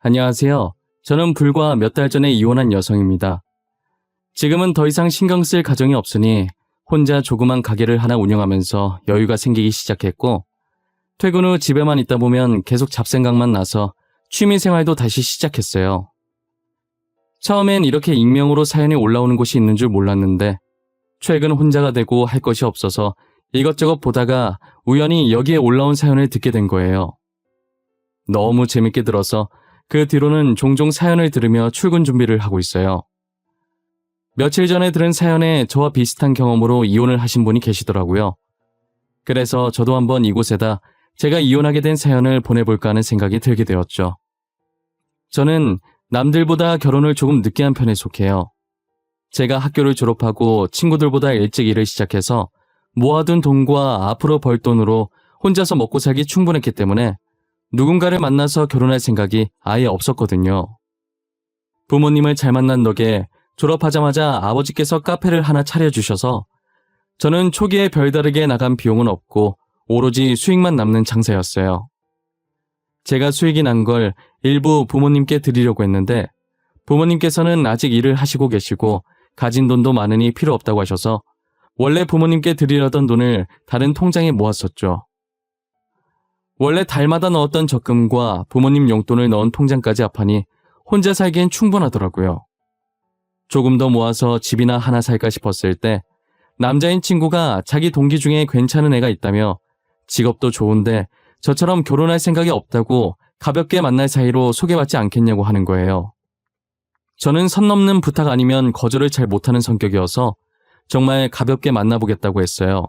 안녕하세요. 저는 불과 몇 달 전에 이혼한 여성입니다. 지금은 더 이상 신경 쓸 가정이 없으니 혼자 조그만 가게를 하나 운영하면서 여유가 생기기 시작했고, 퇴근 후 집에만 있다 보면 계속 잡생각만 나서 취미 생활도 다시 시작했어요. 처음엔 이렇게 익명으로 사연이 올라오는 곳이 있는 줄 몰랐는데, 최근 혼자가 되고 할 것이 없어서 이것저것 보다가 우연히 여기에 올라온 사연을 듣게 된 거예요. 너무 재밌게 들어서 그 뒤로는 종종 사연을 들으며 출근 준비를 하고 있어요. 며칠 전에 들은 사연에 저와 비슷한 경험으로 이혼을 하신 분이 계시더라고요. 그래서 저도 한번 이곳에다 제가 이혼하게 된 사연을 보내볼까 하는 생각이 들게 되었죠. 저는 남들보다 결혼을 조금 늦게 한 편에 속해요. 제가 학교를 졸업하고 친구들보다 일찍 일을 시작해서 모아둔 돈과 앞으로 벌 돈으로 혼자서 먹고 살기 충분했기 때문에 누군가를 만나서 결혼할 생각이 아예 없었거든요. 부모님을 잘 만난 덕에 졸업하자마자 아버지께서 카페를 하나 차려주셔서 저는 초기에 별다르게 나간 비용은 없고 오로지 수익만 남는 장사였어요. 제가 수익이 난 걸 일부 부모님께 드리려고 했는데 부모님께서는 아직 일을 하시고 계시고 가진 돈도 많으니 필요 없다고 하셔서 원래 부모님께 드리려던 돈을 다른 통장에 모았었죠. 원래 달마다 넣었던 적금과 부모님 용돈을 넣은 통장까지 합하니 혼자 살기엔 충분하더라고요. 조금 더 모아서 집이나 하나 살까 싶었을 때 남자인 친구가 자기 동기 중에 괜찮은 애가 있다며 직업도 좋은데 저처럼 결혼할 생각이 없다고 가볍게 만날 사이로 소개받지 않겠냐고 하는 거예요. 저는 선 넘는 부탁 아니면 거절을 잘 못하는 성격이어서 정말 가볍게 만나보겠다고 했어요.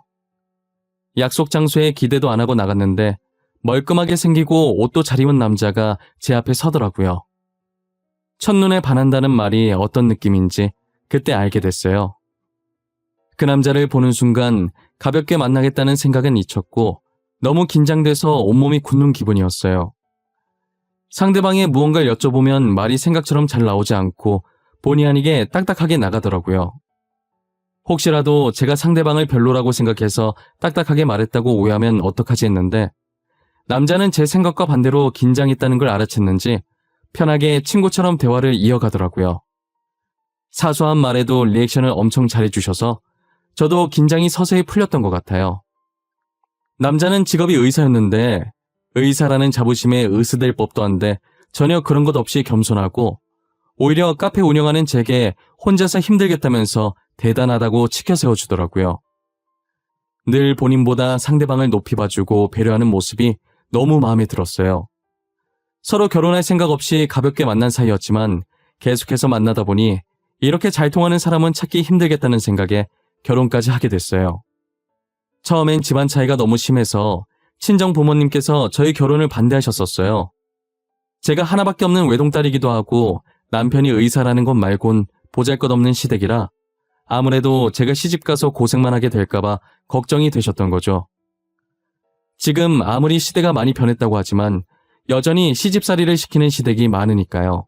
약속 장소에 기대도 안 하고 나갔는데 멀끔하게 생기고 옷도 잘 입은 남자가 제 앞에 서더라고요. 첫눈에 반한다는 말이 어떤 느낌인지 그때 알게 됐어요. 그 남자를 보는 순간 가볍게 만나겠다는 생각은 잊혔고 너무 긴장돼서 온몸이 굳는 기분이었어요. 상대방의 무언가를 여쭤보면 말이 생각처럼 잘 나오지 않고 본의 아니게 딱딱하게 나가더라고요. 혹시라도 제가 상대방을 별로라고 생각해서 딱딱하게 말했다고 오해하면 어떡하지 했는데 남자는 제 생각과 반대로 긴장했다는 걸 알아챘는지 편하게 친구처럼 대화를 이어가더라고요. 사소한 말에도 리액션을 엄청 잘해주셔서 저도 긴장이 서서히 풀렸던 것 같아요. 남자는 직업이 의사였는데 의사라는 자부심에 으스댈 법도 한데 전혀 그런 것 없이 겸손하고 오히려 카페 운영하는 제게 혼자서 힘들겠다면서 대단하다고 치켜 세워주더라고요. 늘 본인보다 상대방을 높이 봐주고 배려하는 모습이 너무 마음에 들었어요. 서로 결혼할 생각 없이 가볍게 만난 사이였지만 계속해서 만나다 보니 이렇게 잘 통하는 사람은 찾기 힘들겠다는 생각에 결혼까지 하게 됐어요. 처음엔 집안 차이가 너무 심해서 친정 부모님께서 저희 결혼을 반대하셨었어요. 제가 하나밖에 없는 외동딸이기도 하고 남편이 의사라는 것 말곤 보잘것없는 시댁이라 아무래도 제가 시집가서 고생만 하게 될까봐 걱정이 되셨던 거죠. 지금 아무리 시대가 많이 변했다고 하지만 여전히 시집살이를 시키는 시댁이 많으니까요.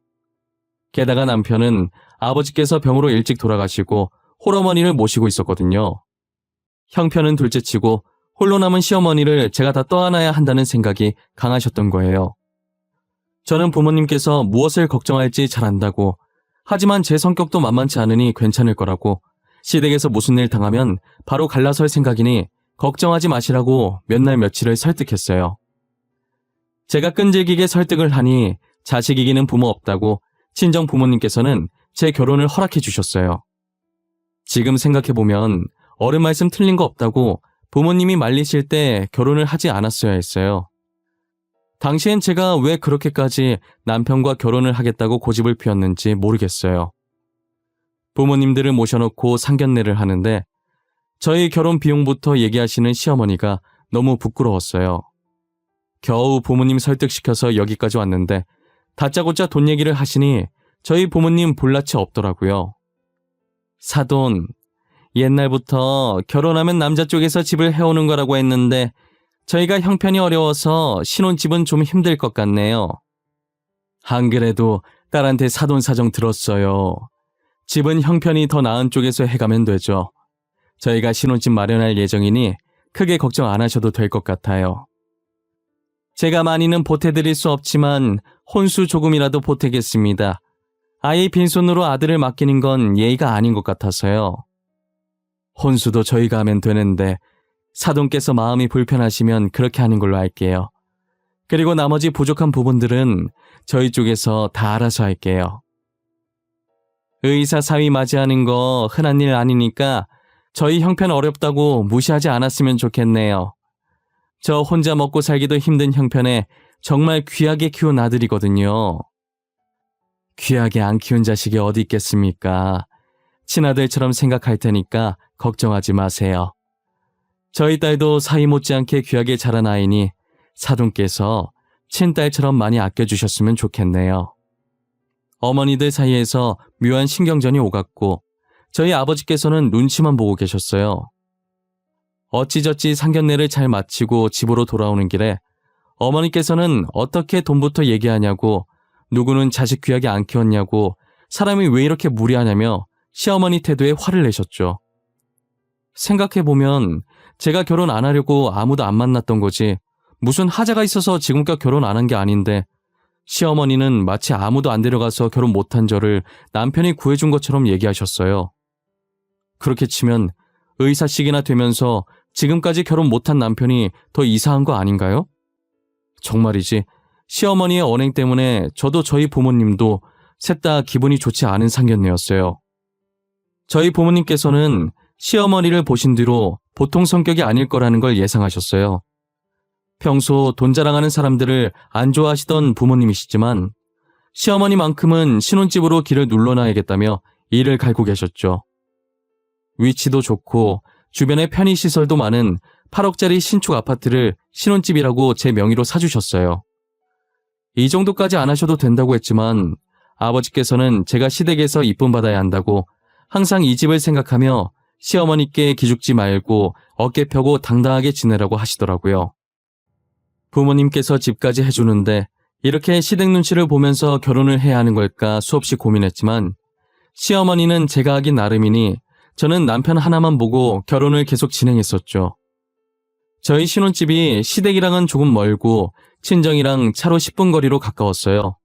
게다가 남편은 아버지께서 병으로 일찍 돌아가시고 홀어머니를 모시고 있었거든요. 형편은 둘째치고 홀로 남은 시어머니를 제가 다 떠안아야 한다는 생각이 강하셨던 거예요. 저는 부모님께서 무엇을 걱정할지 잘 안다고, 하지만 제 성격도 만만치 않으니 괜찮을 거라고, 시댁에서 무슨 일 당하면 바로 갈라설 생각이니 걱정하지 마시라고 몇 날 며칠을 설득했어요. 제가 끈질기게 설득을 하니 자식 이기는 부모 없다고 친정 부모님께서는 제 결혼을 허락해 주셨어요. 지금 생각해보면 어른 말씀 틀린 거 없다고 부모님이 말리실 때 결혼을 하지 않았어야 했어요. 당시엔 제가 왜 그렇게까지 남편과 결혼을 하겠다고 고집을 피웠는지 모르겠어요. 부모님들을 모셔놓고 상견례를 하는데 저희 결혼 비용부터 얘기하시는 시어머니가 너무 부끄러웠어요. 겨우 부모님 설득시켜서 여기까지 왔는데 다짜고짜 돈 얘기를 하시니 저희 부모님 볼낯이 없더라고요. 사돈, 옛날부터 결혼하면 남자 쪽에서 집을 해오는 거라고 했는데 저희가 형편이 어려워서 신혼집은 좀 힘들 것 같네요. 안 그래도 딸한테 사돈 사정 들었어요. 집은 형편이 더 나은 쪽에서 해가면 되죠. 저희가 신혼집 마련할 예정이니 크게 걱정 안 하셔도 될 것 같아요. 제가 많이는 보태드릴 수 없지만 혼수 조금이라도 보태겠습니다. 아예 빈손으로 아들을 맡기는 건 예의가 아닌 것 같아서요. 혼수도 저희가 하면 되는데 사돈께서 마음이 불편하시면 그렇게 하는 걸로 할게요. 그리고 나머지 부족한 부분들은 저희 쪽에서 다 알아서 할게요. 의사 사위 맞이하는 거 흔한 일 아니니까 저희 형편 어렵다고 무시하지 않았으면 좋겠네요. 저 혼자 먹고 살기도 힘든 형편에 정말 귀하게 키운 아들이거든요. 귀하게 안 키운 자식이 어디 있겠습니까? 친아들처럼 생각할 테니까 걱정하지 마세요. 저희 딸도 사위 못지않게 귀하게 자란 아이니 사돈께서 친딸처럼 많이 아껴주셨으면 좋겠네요. 어머니들 사이에서 묘한 신경전이 오갔고 저희 아버지께서는 눈치만 보고 계셨어요. 어찌저찌 상견례를 잘 마치고 집으로 돌아오는 길에 어머니께서는 어떻게 돈부터 얘기하냐고, 누구는 자식 귀하게 안 키웠냐고, 사람이 왜 이렇게 무리하냐며 시어머니 태도에 화를 내셨죠. 생각해보면 제가 결혼 안 하려고 아무도 안 만났던 거지 무슨 하자가 있어서 지금껏 결혼 안 한 게 아닌데 시어머니는 마치 아무도 안 데려가서 결혼 못한 저를 남편이 구해준 것처럼 얘기하셨어요. 그렇게 치면 의사식이나 되면서 지금까지 결혼 못한 남편이 더 이상한 거 아닌가요? 정말이지 시어머니의 언행 때문에 저도 저희 부모님도 셋 다 기분이 좋지 않은 상견례였어요. 저희 부모님께서는 시어머니를 보신 뒤로 보통 성격이 아닐 거라는 걸 예상하셨어요. 평소 돈 자랑하는 사람들을 안 좋아하시던 부모님이시지만 시어머니만큼은 신혼집으로 길을 눌러놔야겠다며 이를 갈고 계셨죠. 위치도 좋고 주변에 편의시설도 많은 8억짜리 신축 아파트를 신혼집이라고 제 명의로 사주셨어요. 이 정도까지 안 하셔도 된다고 했지만 아버지께서는 제가 시댁에서 이쁨 받아야 한다고 항상 이 집을 생각하며 시어머니께 기죽지 말고 어깨 펴고 당당하게 지내라고 하시더라고요. 부모님께서 집까지 해주는데 이렇게 시댁 눈치를 보면서 결혼을 해야 하는 걸까 수없이 고민했지만 시어머니는 제가 하기 나름이니 저는 남편 하나만 보고 결혼을 계속 진행했었죠. 저희 신혼집이 시댁이랑은 조금 멀고 친정이랑 차로 10분 거리로 가까웠어요.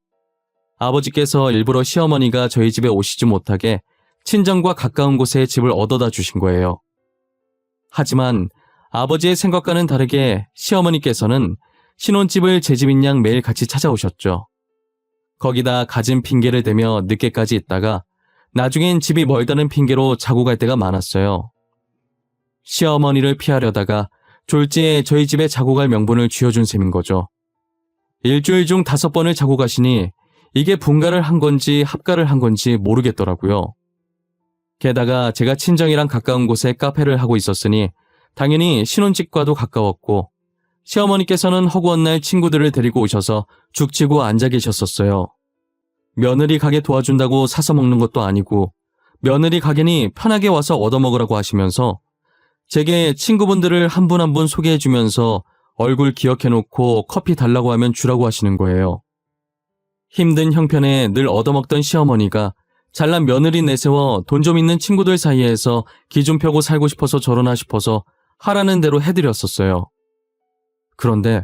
아버지께서 일부러 시어머니가 저희 집에 오시지 못하게 친정과 가까운 곳에 집을 얻어다 주신 거예요. 하지만 아버지의 생각과는 다르게 시어머니께서는 신혼집을 제 집인 양 매일 같이 찾아오셨죠. 거기다 갖은 핑계를 대며 늦게까지 있다가 나중엔 집이 멀다는 핑계로 자고 갈 때가 많았어요. 시어머니를 피하려다가 졸지에 저희 집에 자고 갈 명분을 쥐어준 셈인 거죠. 일주일 중 5번을 자고 가시니 이게 분가를 한 건지 합가를 한 건지 모르겠더라고요. 게다가 제가 친정이랑 가까운 곳에 카페를 하고 있었으니 당연히 신혼집과도 가까웠고 시어머니께서는 허구한 날 친구들을 데리고 오셔서 죽치고 앉아 계셨었어요. 며느리 가게 도와준다고 사서 먹는 것도 아니고 며느리 가게니 편하게 와서 얻어먹으라고 하시면서 제게 친구분들을 한 분 한 분 소개해주면서 얼굴 기억해놓고 커피 달라고 하면 주라고 하시는 거예요. 힘든 형편에 늘 얻어먹던 시어머니가 잘난 며느리 내세워 돈 좀 있는 친구들 사이에서 기 좀 펴고 살고 싶어서 저러나 싶어서 하라는 대로 해드렸었어요. 그런데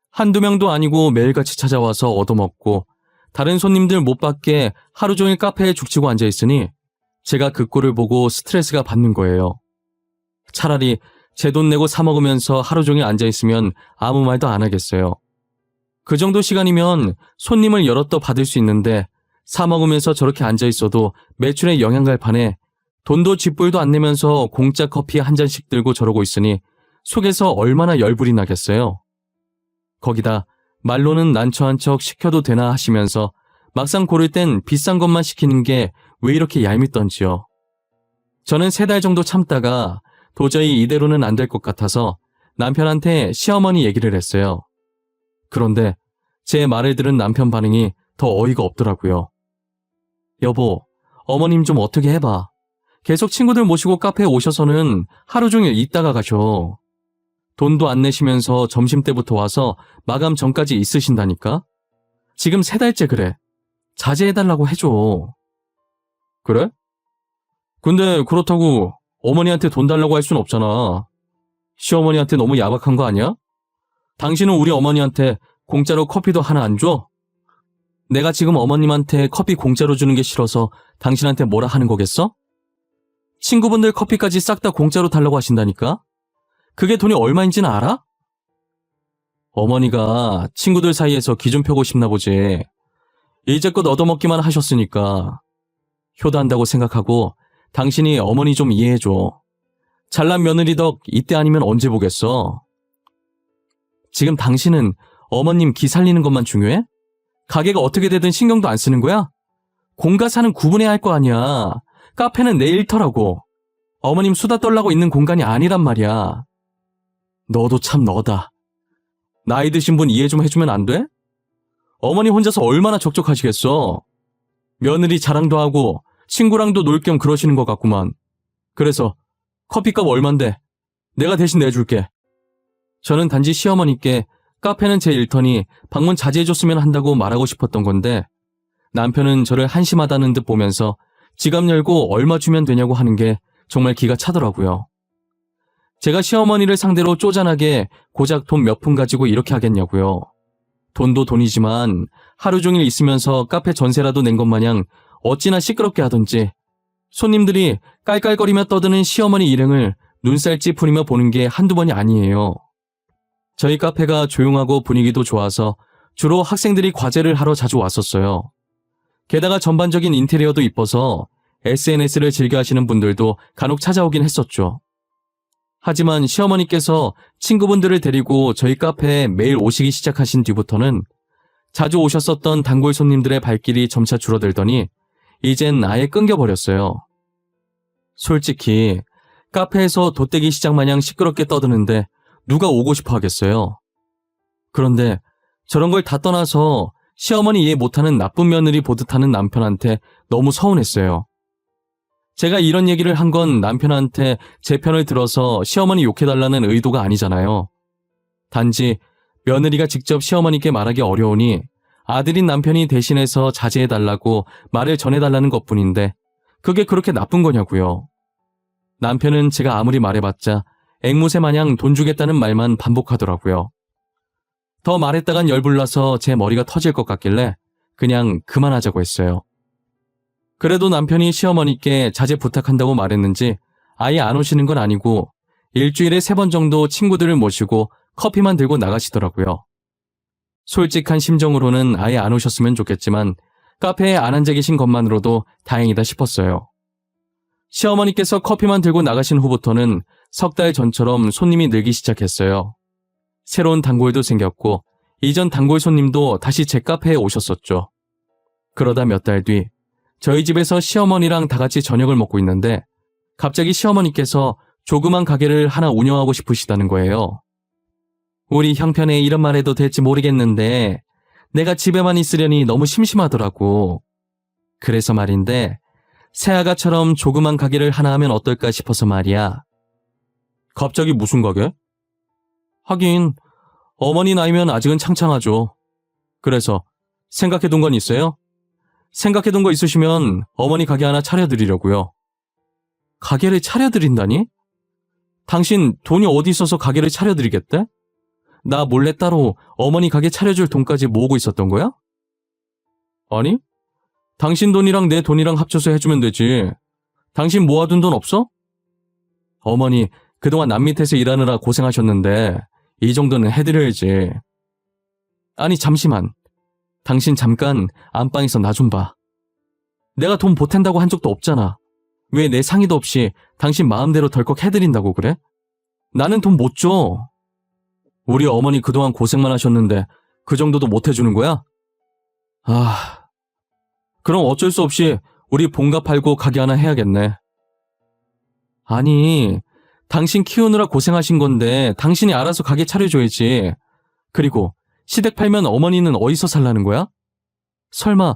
한두 명도 아니고 매일같이 찾아와서 얻어먹고 다른 손님들 못 받게 하루 종일 카페에 죽치고 앉아있으니 제가 그 꼴을 보고 스트레스가 받는 거예요. 차라리 제 돈 내고 사 먹으면서 하루 종일 앉아있으면 아무 말도 안 하겠어요. 그 정도 시간이면 손님을 여럿 더 받을 수 있는데 사 먹으면서 저렇게 앉아있어도 매출에 영향 갈 판에 돈도 쥐뿔도 안 내면서 공짜 커피 한 잔씩 들고 저러고 있으니 속에서 얼마나 열불이 나겠어요. 거기다 말로는 난처한 척 시켜도 되나 하시면서 막상 고를 땐 비싼 것만 시키는 게 왜 이렇게 얄밉던지요. 저는 3달 정도 참다가 도저히 이대로는 안 될 것 같아서 남편한테 시어머니 얘기를 했어요. 그런데 제 말을 들은 남편 반응이 더 어이가 없더라고요. 여보, 어머님 좀 어떻게 해봐. 계속 친구들 모시고 카페에 오셔서는 하루 종일 있다가 가셔. 돈도 안 내시면서 점심때부터 와서 마감 전까지 있으신다니까? 지금 3달째 그래. 자제해달라고 해줘. 그래? 근데 그렇다고 어머니한테 돈 달라고 할 순 없잖아. 시어머니한테 너무 야박한 거 아니야? 당신은 우리 어머니한테 공짜로 커피도 하나 안 줘? 내가 지금 어머님한테 커피 공짜로 주는 게 싫어서 당신한테 뭐라 하는 거겠어? 친구분들 커피까지 싹 다 공짜로 달라고 하신다니까? 그게 돈이 얼마인지는 알아? 어머니가 친구들 사이에서 기 좀 펴고 싶나 보지. 이제껏 얻어먹기만 하셨으니까 효도한다고 생각하고 당신이 어머니 좀 이해해줘. 잘난 며느리 덕 이때 아니면 언제 보겠어? 지금 당신은 어머님 기 살리는 것만 중요해? 가게가 어떻게 되든 신경도 안 쓰는 거야? 공과 사는 구분해야 할 거 아니야. 카페는 내 일터라고. 어머님 수다 떨라고 있는 공간이 아니란 말이야. 너도 참 너다. 나이 드신 분 이해 좀 해주면 안 돼? 어머니 혼자서 얼마나 적적하시겠어. 며느리 자랑도 하고 친구랑도 놀 겸 그러시는 것 같구만. 그래서 커피값 얼만데? 내가 대신 내줄게. 저는 단지 시어머니께 카페는 제 일터니 방문 자제해줬으면 한다고 말하고 싶었던 건데 남편은 저를 한심하다는 듯 보면서 지갑 열고 얼마 주면 되냐고 하는 게 정말 기가 차더라고요. 제가 시어머니를 상대로 쪼잔하게 고작 돈 몇 푼 가지고 이렇게 하겠냐고요. 돈도 돈이지만 하루 종일 있으면서 카페 전세라도 낸 것 마냥 어찌나 시끄럽게 하던지 손님들이 깔깔거리며 떠드는 시어머니 일행을 눈살 찌푸리며 보는 게 한두 번이 아니에요. 저희 카페가 조용하고 분위기도 좋아서 주로 학생들이 과제를 하러 자주 왔었어요. 게다가 전반적인 인테리어도 이뻐서 SNS를 즐겨 하시는 분들도 간혹 찾아오긴 했었죠. 하지만 시어머니께서 친구분들을 데리고 저희 카페에 매일 오시기 시작하신 뒤부터는 자주 오셨었던 단골 손님들의 발길이 점차 줄어들더니 이젠 아예 끊겨버렸어요. 솔직히 카페에서 돗대기 시장 마냥 시끄럽게 떠드는데 누가 오고 싶어 하겠어요. 그런데 저런 걸 다 떠나서 시어머니 이해 못하는 나쁜 며느리 보듯 하는 남편한테 너무 서운했어요. 제가 이런 얘기를 한 건 남편한테 제 편을 들어서 시어머니 욕해달라는 의도가 아니잖아요. 단지 며느리가 직접 시어머니께 말하기 어려우니 아들인 남편이 대신해서 자제해달라고 말을 전해달라는 것뿐인데 그게 그렇게 나쁜 거냐고요. 남편은 제가 아무리 말해봤자 앵무새 마냥 돈 주겠다는 말만 반복하더라고요. 더 말했다간 열불나서 제 머리가 터질 것 같길래 그냥 그만하자고 했어요. 그래도 남편이 시어머니께 자제 부탁한다고 말했는지 아예 안 오시는 건 아니고 일주일에 3번 정도 친구들을 모시고 커피만 들고 나가시더라고요. 솔직한 심정으로는 아예 안 오셨으면 좋겠지만 카페에 안 앉아 계신 것만으로도 다행이다 싶었어요. 시어머니께서 커피만 들고 나가신 후부터는 석 달 전처럼 손님이 늘기 시작했어요. 새로운 단골도 생겼고 이전 단골 손님도 다시 제 카페에 오셨었죠. 그러다 몇 달 뒤 저희 집에서 시어머니랑 다 같이 저녁을 먹고 있는데 갑자기 시어머니께서 조그만 가게를 하나 운영하고 싶으시다는 거예요. 우리 형편에 이런 말 해도 될지 모르겠는데 내가 집에만 있으려니 너무 심심하더라고. 그래서 말인데 새아가처럼 조그만 가게를 하나 하면 어떨까 싶어서 말이야. 갑자기 무슨 가게? 하긴 어머니 나이면 아직은 창창하죠. 그래서 생각해둔 건 있어요? 생각해둔 거 있으시면 어머니 가게 하나 차려드리려고요. 가게를 차려드린다니? 당신 돈이 어디 있어서 가게를 차려드리겠대? 나 몰래 따로 어머니 가게 차려줄 돈까지 모으고 있었던 거야? 아니, 당신 돈이랑 내 돈이랑 합쳐서 해주면 되지. 당신 모아둔 돈 없어? 어머니 그동안 남 밑에서 일하느라 고생하셨는데 이 정도는 해드려야지. 아니 잠시만. 당신 잠깐 안방에서 나 좀 봐. 내가 돈 보탠다고 한 적도 없잖아. 왜 내 상의도 없이 당신 마음대로 덜컥 해드린다고 그래? 나는 돈 못 줘. 우리 어머니 그동안 고생만 하셨는데 그 정도도 못 해주는 거야? 그럼 어쩔 수 없이 우리 본가 팔고 가게 하나 해야겠네. 아니, 당신 키우느라 고생하신 건데 당신이 알아서 가게 차려줘야지. 그리고 시댁 팔면 어머니는 어디서 살라는 거야? 설마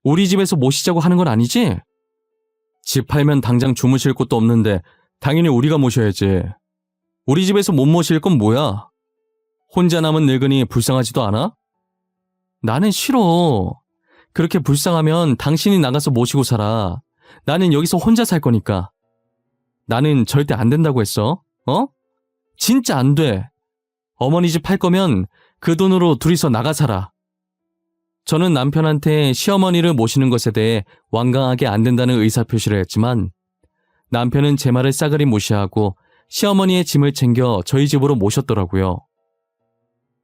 우리 집에서 모시자고 하는 건 아니지? 집 팔면 당장 주무실 곳도 없는데 당연히 우리가 모셔야지. 우리 집에서 못 모실 건 뭐야? 혼자 남은 늙은이 불쌍하지도 않아? 나는 싫어. 그렇게 불쌍하면 당신이 나가서 모시고 살아. 나는 여기서 혼자 살 거니까. 나는 절대 안 된다고 했어. 어? 진짜 안 돼. 어머니 집 팔 거면 그 돈으로 둘이서 나가 살아. 저는 남편한테 시어머니를 모시는 것에 대해 완강하게 안 된다는 의사표시를 했지만 남편은 제 말을 싸그리 무시하고 시어머니의 짐을 챙겨 저희 집으로 모셨더라고요.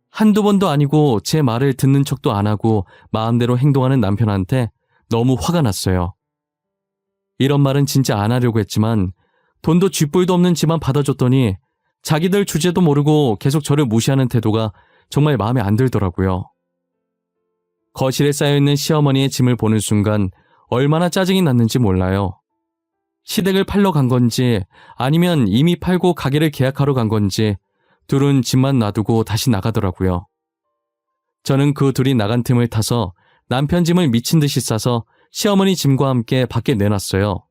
한두 번도 아니고 제 말을 듣는 척도 안 하고 마음대로 행동하는 남편한테 너무 화가 났어요. 이런 말은 진짜 안 하려고 했지만 돈도 쥐뿔도 없는 집만 받아줬더니 자기들 주제도 모르고 계속 저를 무시하는 태도가 정말 마음에 안 들더라고요. 거실에 쌓여있는 시어머니의 짐을 보는 순간 얼마나 짜증이 났는지 몰라요. 시댁을 팔러 간 건지 아니면 이미 팔고 가게를 계약하러 간 건지 둘은 집만 놔두고 다시 나가더라고요. 저는 그 둘이 나간 틈을 타서 남편 짐을 미친 듯이 싸서 시어머니 짐과 함께 밖에 내놨어요.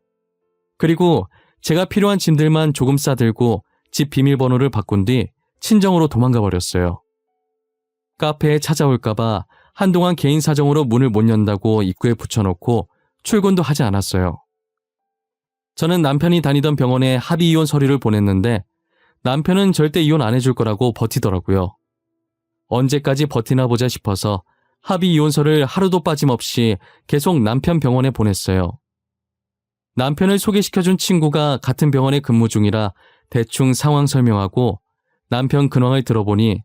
그리고 제가 필요한 짐들만 조금 싸들고 집 비밀번호를 바꾼 뒤 친정으로 도망가 버렸어요. 카페에 찾아올까봐 한동안 개인 사정으로 문을 못 연다고 입구에 붙여놓고 출근도 하지 않았어요. 저는 남편이 다니던 병원에 합의 이혼 서류를 보냈는데 남편은 절대 이혼 안 해줄 거라고 버티더라고요. 언제까지 버티나 보자 싶어서 합의 이혼서를 하루도 빠짐없이 계속 남편 병원에 보냈어요. 남편을 소개시켜준 친구가 같은 병원에 근무 중이라 대충 상황 설명하고 남편 근황을 들어보니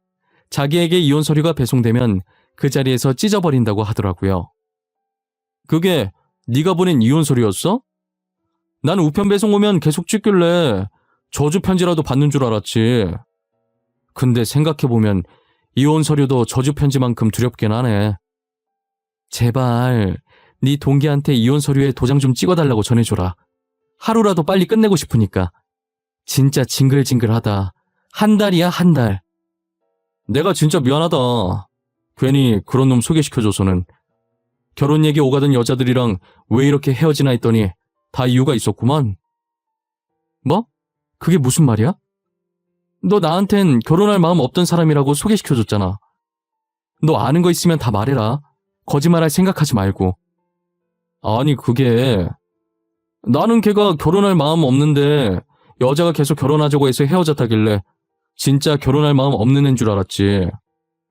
자기에게 이혼 서류가 배송되면 그 자리에서 찢어버린다고 하더라고요. 그게 네가 보낸 이혼 서류였어? 난 우편 배송 오면 계속 찍길래 저주 편지라도 받는 줄 알았지. 근데 생각해보면 이혼 서류도 저주 편지만큼 두렵긴 하네. 제발 네 동기한테 이혼 서류에 도장 좀 찍어달라고 전해줘라. 하루라도 빨리 끝내고 싶으니까. 진짜 징글징글하다. 한 달이야, 한 달. 내가 진짜 미안하다. 괜히 그런 놈 소개시켜줘서는. 결혼 얘기 오가던 여자들이랑 왜 이렇게 헤어지나 했더니 다 이유가 있었구만. 뭐? 그게 무슨 말이야? 너 나한텐 결혼할 마음 없던 사람이라고 소개시켜줬잖아. 너 아는 거 있으면 다 말해라. 거짓말할 생각하지 말고. 아니 그게 나는 걔가 결혼할 마음 없는데 여자가 계속 결혼하자고 해서 헤어졌다길래 진짜 결혼할 마음 없는 애인 줄 알았지.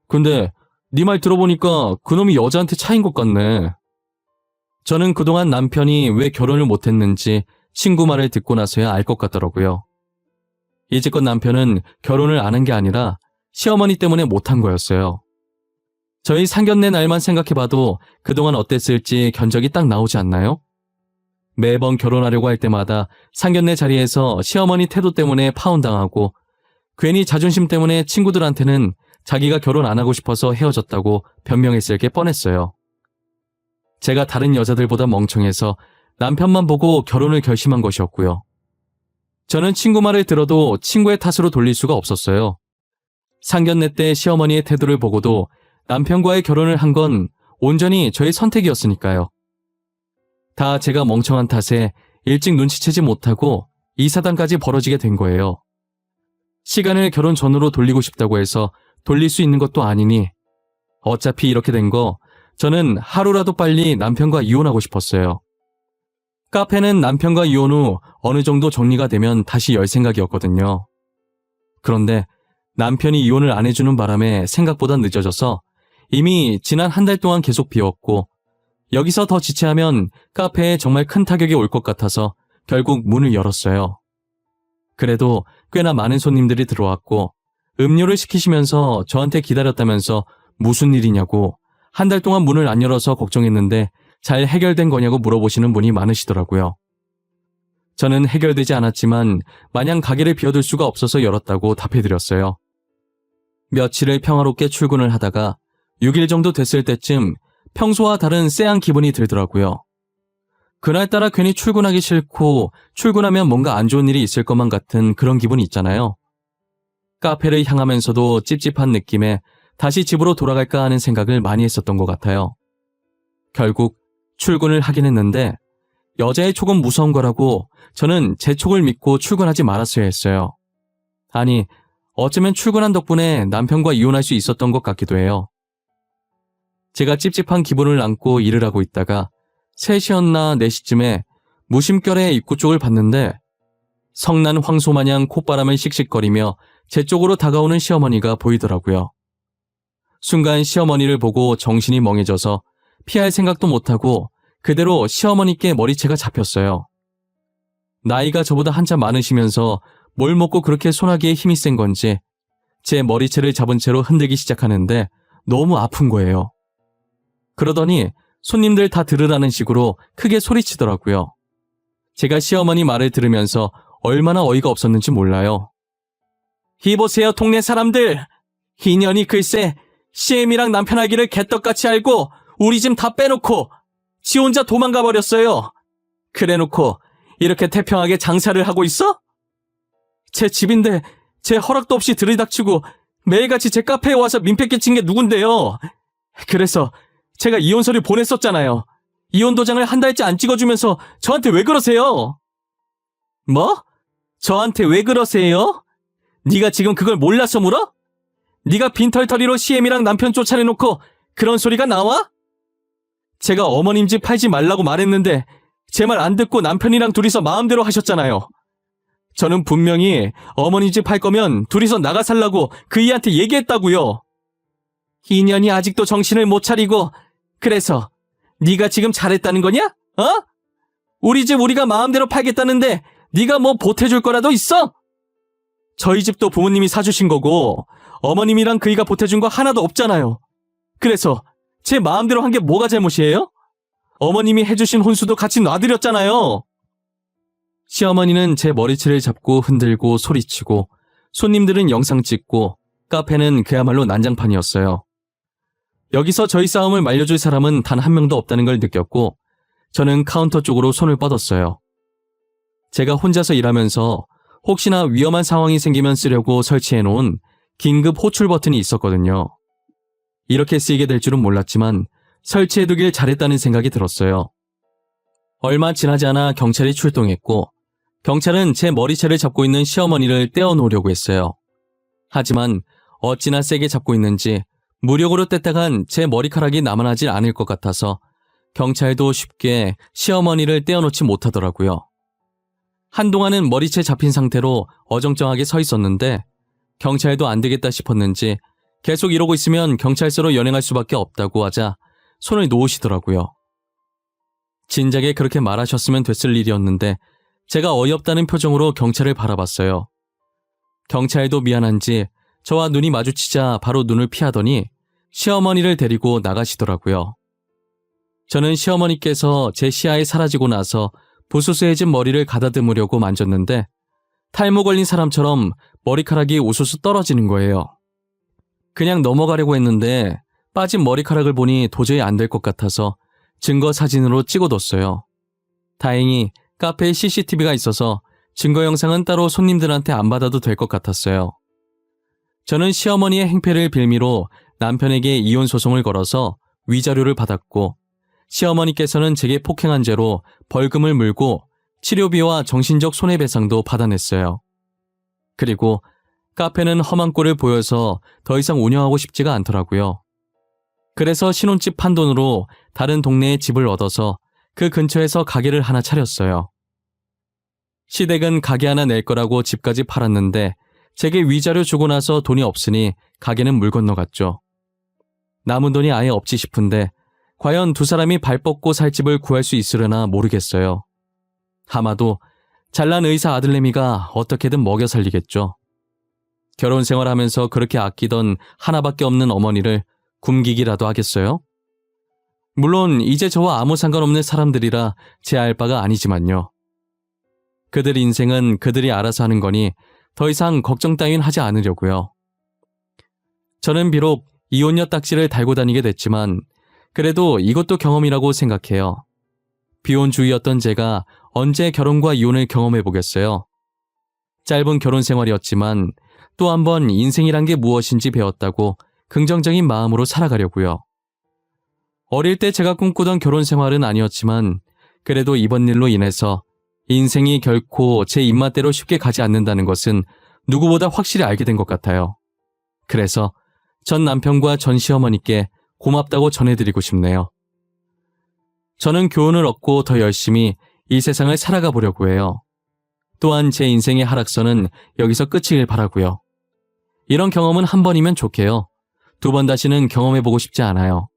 근데 네 말 들어보니까 그놈이 여자한테 차인 것 같네. 저는 그동안 남편이 왜 결혼을 못했는지 친구 말을 듣고 나서야 알 것 같더라고요. 이제껏 남편은 결혼을 안 한 게 아니라 시어머니 때문에 못한 거였어요. 저희 상견례 날만 생각해봐도 그동안 어땠을지 견적이 딱 나오지 않나요? 매번 결혼하려고 할 때마다 상견례 자리에서 시어머니 태도 때문에 파혼당하고 괜히 자존심 때문에 친구들한테는 자기가 결혼 안 하고 싶어서 헤어졌다고 변명했을 게 뻔했어요. 제가 다른 여자들보다 멍청해서 남편만 보고 결혼을 결심한 것이었고요. 저는 친구 말을 들어도 친구의 탓으로 돌릴 수가 없었어요. 상견례 때 시어머니의 태도를 보고도 남편과의 결혼을 한 건 온전히 저의 선택이었으니까요. 다 제가 멍청한 탓에 일찍 눈치채지 못하고 이 사단까지 벌어지게 된 거예요. 시간을 결혼 전으로 돌리고 싶다고 해서 돌릴 수 있는 것도 아니니 어차피 이렇게 된 거 저는 하루라도 빨리 남편과 이혼하고 싶었어요. 카페는 남편과 이혼 후 어느 정도 정리가 되면 다시 열 생각이었거든요. 그런데 남편이 이혼을 안 해주는 바람에 생각보다 늦어져서 이미 지난 한 달 동안 계속 비웠고 여기서 더 지체하면 카페에 정말 큰 타격이 올 것 같아서 결국 문을 열었어요. 그래도 꽤나 많은 손님들이 들어왔고 음료를 시키시면서 저한테 기다렸다면서 무슨 일이냐고 한 달 동안 문을 안 열어서 걱정했는데 잘 해결된 거냐고 물어보시는 분이 많으시더라고요. 저는 해결되지 않았지만 마냥 가게를 비워둘 수가 없어서 열었다고 답해드렸어요. 며칠을 평화롭게 출근을 하다가 6일 정도 됐을 때쯤 평소와 다른 쎄한 기분이 들더라고요. 그날따라 괜히 출근하기 싫고 출근하면 뭔가 안 좋은 일이 있을 것만 같은 그런 기분이 있잖아요. 카페를 향하면서도 찝찝한 느낌에 다시 집으로 돌아갈까 하는 생각을 많이 했었던 것 같아요. 결국 출근을 하긴 했는데 여자의 촉은 무서운 거라고 저는 제 촉을 믿고 출근하지 말았어야 했어요. 아니, 어쩌면 출근한 덕분에 남편과 이혼할 수 있었던 것 같기도 해요. 제가 찝찝한 기분을 안고 일을 하고 있다가 3시였나 4시쯤에 무심결에 입구 쪽을 봤는데 성난 황소마냥 콧바람을 씩씩거리며 제 쪽으로 다가오는 시어머니가 보이더라고요. 순간 시어머니를 보고 정신이 멍해져서 피할 생각도 못하고 그대로 시어머니께 머리채가 잡혔어요. 나이가 저보다 한참 많으시면서 뭘 먹고 그렇게 소나기에 힘이 센 건지 제 머리채를 잡은 채로 흔들기 시작하는데 너무 아픈 거예요. 그러더니 손님들 다 들으라는 식으로 크게 소리치더라고요. 제가 시어머니 말을 들으면서 얼마나 어이가 없었는지 몰라요. 이보세요, 동네 사람들. 인연이 글쎄 CM이랑 남편 아기를 개떡같이 알고 우리 집 다 빼놓고 지 혼자 도망가 버렸어요. 그래놓고 이렇게 태평하게 장사를 하고 있어? 제 집인데 제 허락도 없이 들이닥치고 매일같이 제 카페에 와서 민폐 끼친 게 누군데요. 그래서 제가 이혼 서류 보냈었잖아요. 이혼 도장을 한 달째 안 찍어주면서 저한테 왜 그러세요? 뭐? 저한테 왜 그러세요? 네가 지금 그걸 몰라서 물어? 네가 빈털터리로 CM이랑 남편 쫓아내놓고 그런 소리가 나와? 제가 어머님 집 팔지 말라고 말했는데 제 말 안 듣고 남편이랑 둘이서 마음대로 하셨잖아요. 저는 분명히 어머님 집 팔 거면 둘이서 나가 살라고 그 이한테 얘기했다고요. 인연이 아직도 정신을 못 차리고 그래서 네가 지금 잘했다는 거냐? 어? 우리 집 우리가 마음대로 팔겠다는데 네가 뭐 보태줄 거라도 있어? 저희 집도 부모님이 사주신 거고 어머님이랑 그이가 보태준 거 하나도 없잖아요. 그래서 제 마음대로 한 게 뭐가 잘못이에요? 어머님이 해주신 혼수도 같이 놔드렸잖아요. 시어머니는 제 머리채를 잡고 흔들고 소리치고 손님들은 영상 찍고 카페는 그야말로 난장판이었어요. 여기서 저희 싸움을 말려줄 사람은 단 한 명도 없다는 걸 느꼈고 저는 카운터 쪽으로 손을 뻗었어요. 제가 혼자서 일하면서 혹시나 위험한 상황이 생기면 쓰려고 설치해놓은 긴급 호출 버튼이 있었거든요. 이렇게 쓰이게 될 줄은 몰랐지만 설치해두길 잘했다는 생각이 들었어요. 얼마 지나지 않아 경찰이 출동했고 경찰은 제 머리채를 잡고 있는 시어머니를 떼어놓으려고 했어요. 하지만 어찌나 세게 잡고 있는지 무력으로 뗐다간 제 머리카락이 남아나질 않을 것 같아서 경찰도 쉽게 시어머니를 떼어놓지 못하더라고요. 한동안은 머리채 잡힌 상태로 어정쩡하게 서 있었는데 경찰도 안 되겠다 싶었는지 계속 이러고 있으면 경찰서로 연행할 수밖에 없다고 하자 손을 놓으시더라고요. 진작에 그렇게 말하셨으면 됐을 일이었는데 제가 어이없다는 표정으로 경찰을 바라봤어요. 경찰도 미안한지 저와 눈이 마주치자 바로 눈을 피하더니 시어머니를 데리고 나가시더라고요. 저는 시어머니께서 제 시야에 사라지고 나서 부스스해진 머리를 가다듬으려고 만졌는데 탈모 걸린 사람처럼 머리카락이 우수수 떨어지는 거예요. 그냥 넘어가려고 했는데 빠진 머리카락을 보니 도저히 안 될 것 같아서 증거 사진으로 찍어뒀어요. 다행히 카페에 CCTV가 있어서 증거 영상은 따로 손님들한테 안 받아도 될 것 같았어요. 저는 시어머니의 행패를 빌미로 남편에게 이혼 소송을 걸어서 위자료를 받았고 시어머니께서는 제게 폭행한 죄로 벌금을 물고 치료비와 정신적 손해배상도 받아냈어요. 그리고 카페는 험한 꼴을 보여서 더 이상 운영하고 싶지가 않더라고요. 그래서 신혼집 판 돈으로 다른 동네에 집을 얻어서 그 근처에서 가게를 하나 차렸어요. 시댁은 가게 하나 낼 거라고 집까지 팔았는데 제게 위자료 주고 나서 돈이 없으니 가게는 물 건너갔죠. 남은 돈이 아예 없지 싶은데 과연 두 사람이 발 뻗고 살 집을 구할 수 있으려나 모르겠어요. 아마도 잘난 의사 아들내미가 어떻게든 먹여 살리겠죠. 결혼 생활하면서 그렇게 아끼던 하나밖에 없는 어머니를 굶기기라도 하겠어요? 물론 이제 저와 아무 상관없는 사람들이라 제 알 바가 아니지만요. 그들 인생은 그들이 알아서 하는 거니 더 이상 걱정 따윈 하지 않으려고요. 저는 비록 이혼녀 딱지를 달고 다니게 됐지만 그래도 이것도 경험이라고 생각해요. 비혼주의였던 제가 언제 결혼과 이혼을 경험해보겠어요. 짧은 결혼 생활이었지만 또 한 번 인생이란 게 무엇인지 배웠다고 긍정적인 마음으로 살아가려고요. 어릴 때 제가 꿈꾸던 결혼 생활은 아니었지만 그래도 이번 일로 인해서 인생이 결코 제 입맛대로 쉽게 가지 않는다는 것은 누구보다 확실히 알게 된 것 같아요. 그래서 전 남편과 전 시어머니께 고맙다고 전해드리고 싶네요. 저는 교훈을 얻고 더 열심히 이 세상을 살아가 보려고 해요. 또한 제 인생의 하락선은 여기서 끝이길 바라고요. 이런 경험은 한 번이면 좋게요. 두 번 다시는 경험해보고 싶지 않아요.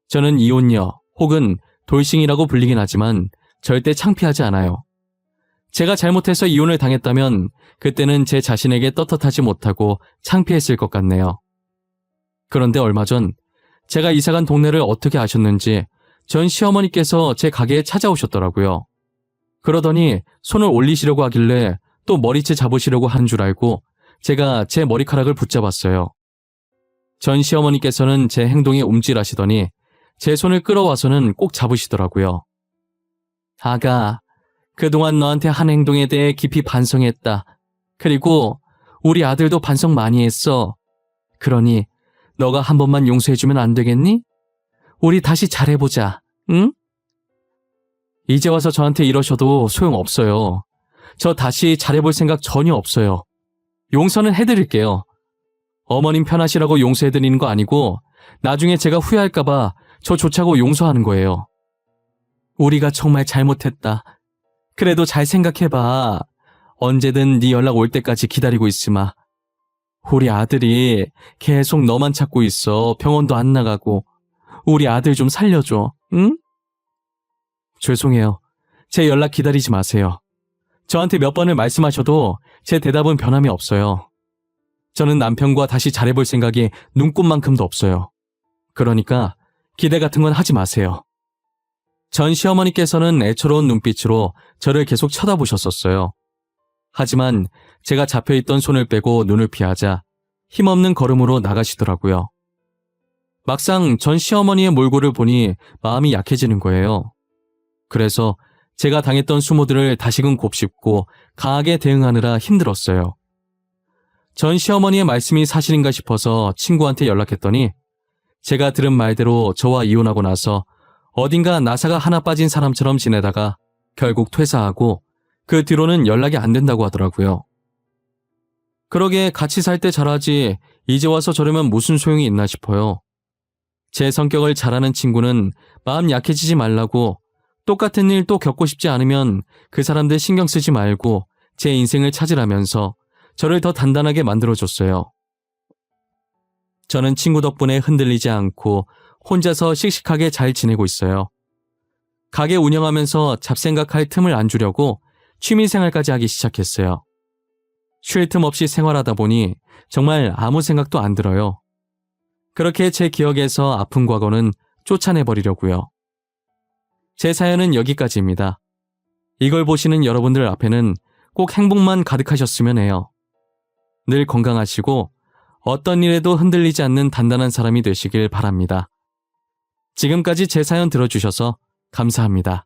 저는 이혼녀 혹은 돌싱이라고 불리긴 하지만 절대 창피하지 않아요. 제가 잘못해서 이혼을 당했다면 그때는 제 자신에게 떳떳하지 못하고 창피했을 것 같네요. 그런데 얼마 전 제가 이사간 동네를 어떻게 아셨는지 전 시어머니께서 제 가게에 찾아오셨더라고요. 그러더니 손을 올리시려고 하길래 또 머리채 잡으시려고 하는 줄 알고 제가 제 머리카락을 붙잡았어요. 전 시어머니께서는 제 행동에 움찔하시더니 제 손을 끌어와서는 꼭 잡으시더라고요. 아가, 그동안 너한테 한 행동에 대해 깊이 반성했다. 그리고 우리 아들도 반성 많이 했어. 그러니 너가 한 번만 용서해주면 안 되겠니? 우리 다시 잘해보자, 응? 이제 와서 저한테 이러셔도 소용없어요. 저 다시 잘해볼 생각 전혀 없어요. 용서는 해드릴게요. 어머님 편하시라고 용서해드리는 거 아니고 나중에 제가 후회할까봐 저 좋자고 용서하는 거예요. 우리가 정말 잘못했다. 그래도 잘 생각해봐. 언제든 네 연락 올 때까지 기다리고 있으마. 우리 아들이 계속 너만 찾고 있어. 병원도 안 나가고. 우리 아들 좀 살려줘, 응? 죄송해요. 제 연락 기다리지 마세요. 저한테 몇 번을 말씀하셔도 제 대답은 변함이 없어요. 저는 남편과 다시 잘해볼 생각이 눈꼽만큼도 없어요. 그러니까 기대 같은 건 하지 마세요. 전 시어머니께서는 애처로운 눈빛으로 저를 계속 쳐다보셨었어요. 하지만 제가 잡혀있던 손을 빼고 눈을 피하자 힘없는 걸음으로 나가시더라고요. 막상 전 시어머니의 몰골을 보니 마음이 약해지는 거예요. 그래서 제가 당했던 수모들을 다시금 곱씹고 강하게 대응하느라 힘들었어요. 전 시어머니의 말씀이 사실인가 싶어서 친구한테 연락했더니 제가 들은 말대로 저와 이혼하고 나서 어딘가 나사가 하나 빠진 사람처럼 지내다가 결국 퇴사하고 그 뒤로는 연락이 안 된다고 하더라고요. 그러게 같이 살 때 잘하지 이제 와서 저러면 무슨 소용이 있나 싶어요. 제 성격을 잘 아는 친구는 마음 약해지지 말라고 똑같은 일 또 겪고 싶지 않으면 그 사람들 신경 쓰지 말고 제 인생을 찾으라면서 저를 더 단단하게 만들어줬어요. 저는 친구 덕분에 흔들리지 않고 혼자서 씩씩하게 잘 지내고 있어요. 가게 운영하면서 잡생각할 틈을 안 주려고 취미생활까지 하기 시작했어요. 쉴 틈 없이 생활하다 보니 정말 아무 생각도 안 들어요. 그렇게 제 기억에서 아픈 과거는 쫓아내버리려고요. 제 사연은 여기까지입니다. 이걸 보시는 여러분들 앞에는 꼭 행복만 가득하셨으면 해요. 늘 건강하시고 어떤 일에도 흔들리지 않는 단단한 사람이 되시길 바랍니다. 지금까지 제 사연 들어주셔서 감사합니다.